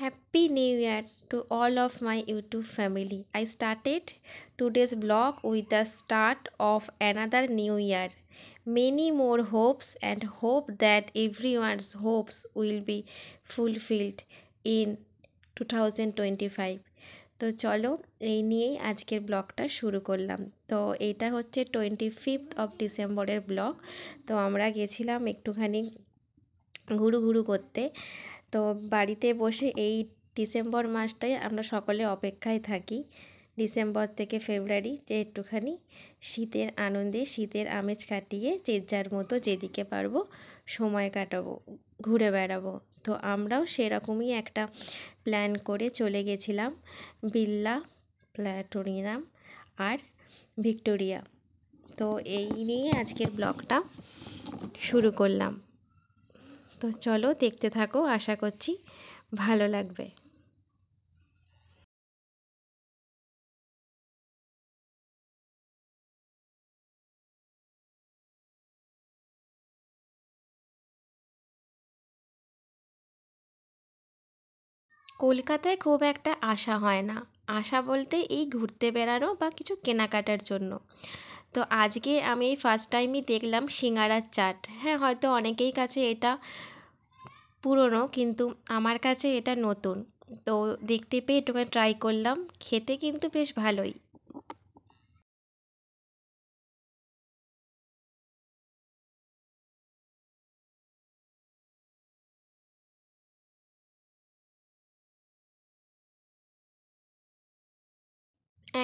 Happy New Year to all of my YouTube family. I started today's vlog with the start of another new year. Many more hopes and hope that everyone's hopes will be fulfilled in 2025. তো চলো এই নিয়েই আজকের ব্লগটা শুরু করলাম। তো এটা হচ্ছে 25th অফ ডিসেম্বরের ব্লগ। তো আমরা গেছিলাম একটুখানি ঘুরু করতে। তো বাড়িতে বসে এই ডিসেম্বর মাসটাই আমরা সকলে অপেক্ষায় থাকি, ডিসেম্বর থেকে ফেব্রুয়ারি, যে একটুখানি শীতের আনন্দে শীতের আমেজ কাটিয়ে যে যার মতো যেদিকে পারবো সময় কাটাবো, ঘুরে বেড়াবো। তো আমরাও সেরকমই একটা প্ল্যান করে চলে গেছিলাম বিড়লা প্ল্যানেটোরিয়াম আর ভিক্টোরিয়া। তো এই নিয়ে আজকের ব্লগটা শুরু করলাম। তো চলো দেখতে থাকো, আশা করছি ভালো লাগবে। কলকাতায় খুব একটা আসা হয় না, আসা বলতে এই ঘুরতে বেড়ানো বা কিছু কেনাকাটার জন্য। তো আজকে আমি এই ফার্স্ট টাইমই দেখলাম সিঙ্গারার চাট। হ্যাঁ, হয়তো অনেকেই কাছে এটা পুরনো, কিন্তু আমার কাছে এটা নতুন। তো দেখতে পেয়ে একটুখানি ট্রাই করলাম, খেতে কিন্তু বেশ ভালোই।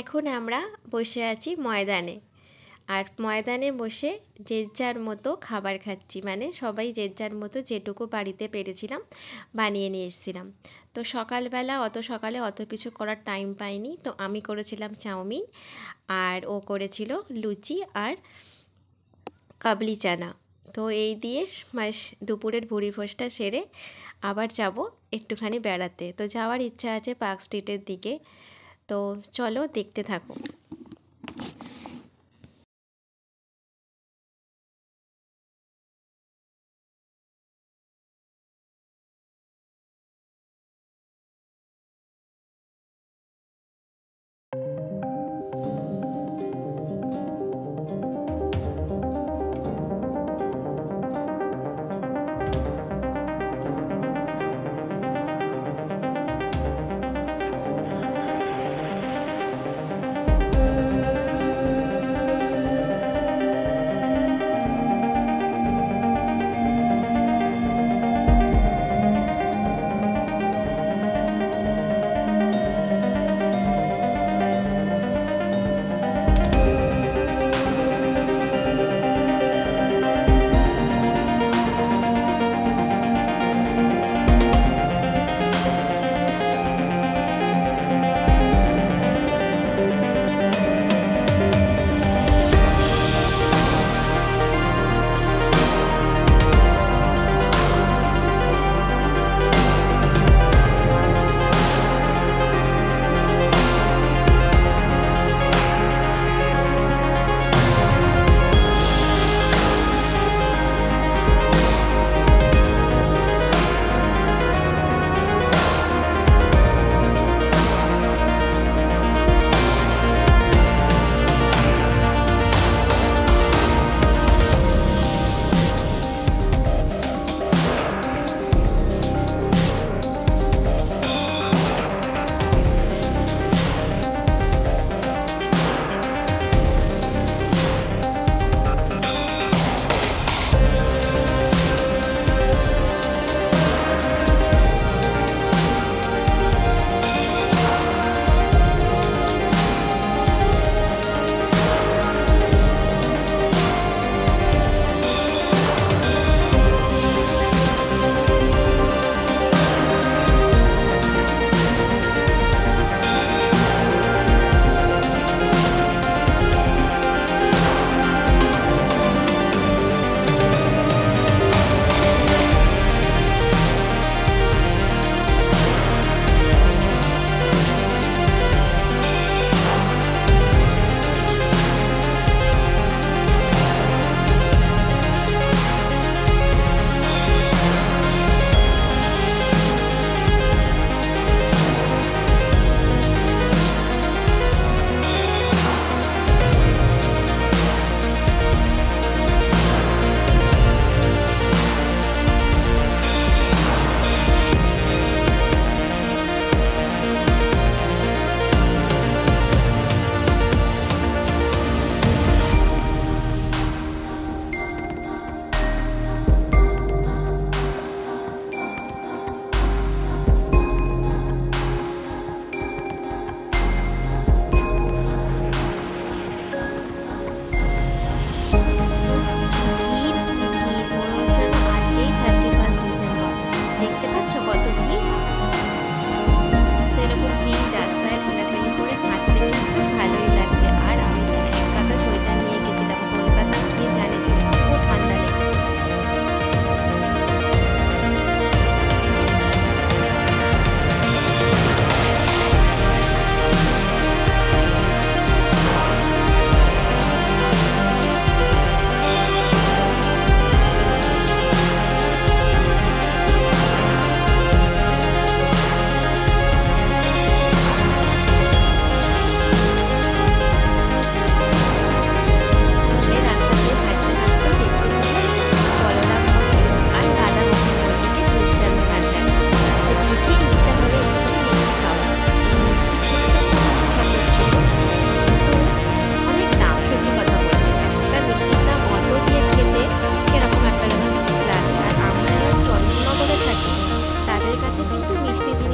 এখন আমরা বসে আছি ময়দানে, আর ময়দানে বসে যে যার মতো খাবার খাচ্ছি, মানে সবাই যে যার মতো যেটুকু বাড়িতে পেরেছিলাম বানিয়ে নিয়ে এসেছিলাম। তো সকালবেলা অত সকালে অত কিছু করার টাইম পাইনি, তো আমি করেছিলাম চাউমিন, আর ও করেছিল লুচি আর কাবলি চানা। তো এই দিয়ে দুপুরের ভুরিভোজটা সেরে আবার যাব একটুখানি বেড়াতে। তো যাওয়ার ইচ্ছা আছে পার্ক স্ট্রিটের দিকে। তো চলো দেখতে থাকো।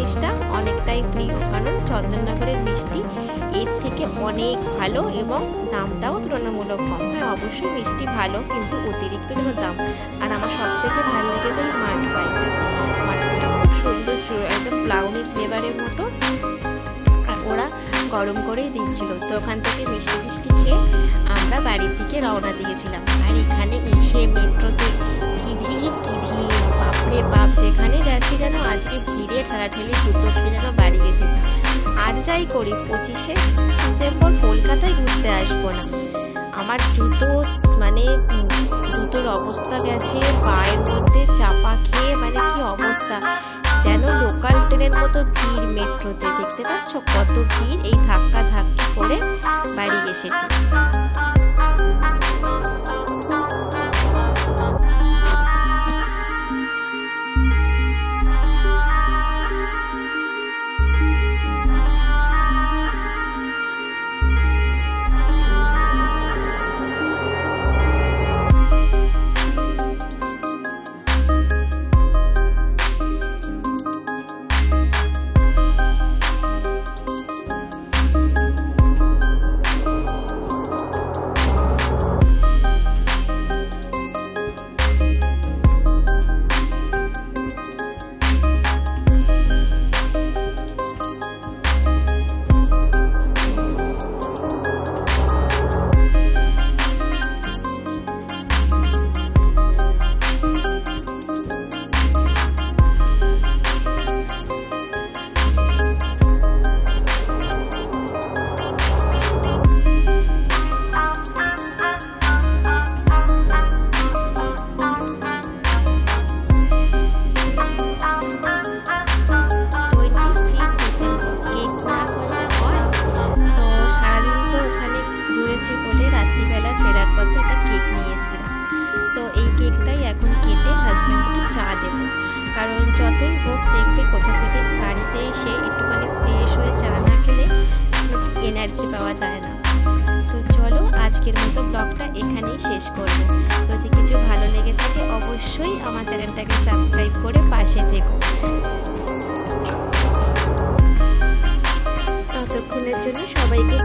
জিনিসটা অনেকটাই প্রিয়, কারণ চন্দননগরের মিষ্টি এর থেকে অনেক ভালো এবং দামটাও তুলনামূলক কম। হ্যাঁ, অবশ্যই মিষ্টি ভালো, কিন্তু অতিরিক্ত যেন দাম। আর আমার সব থেকে ভালো লেগেছে মালপোয়াটা। মালপোয়াটা খুব সুন্দর, একদম ব্রাউনি ফ্লেভারের মতো, আর ওরা গরম করেই দিচ্ছিল। তো ওখান থেকে মিষ্টি খেয়ে আমরা বাড়ির দিকে রওনা দিয়েছিলাম। আর এখানে এসে মেট্রোতে কি ভিড়, বাপরে বাপ, যেখানে যাচ্ছি যেন আজকে ভিড়ে ঠেলাঠেলি জুতো খেয়ে যেন বাড়ি এসেছি। আর যাই করি 25শে ডিসেম্বর কলকাতায় ঘুরতে আসবো না। আমার জুতোর অবস্থা গেছে, পায়ের মধ্যে চাপা খেয়ে কি অবস্থা, যেন লোকাল ট্রেনের মতো ভিড় মেট্রোতে। দেখতে পাচ্ছ কত ভিড়, এই ধাক্কা ধাক্কি করে বাড়ি এসেছি। বলে রাত্রিবেলা ফেরার পথে একটা কেক নিয়ে এসেছিলাম। তো এই কেকটাই এখন কেটে হাজব্যান্ডকে চা দেবো, কারণ যতই হোক দেখবে কোথা থেকে বাড়িতে এসে একটুখানি ফ্রেশ হয়ে চা না খেলে এনার্জি পাওয়া যায় না। তো চলো আজকের মতো ব্লগটা এখানেই শেষ করব। যদি কিছু ভালো লেগে থাকে অবশ্যই আমার চ্যানেলটাকে সাবস্ক্রাইব করে পাশে থেকো। ততক্ষণের জন্য সবাইকে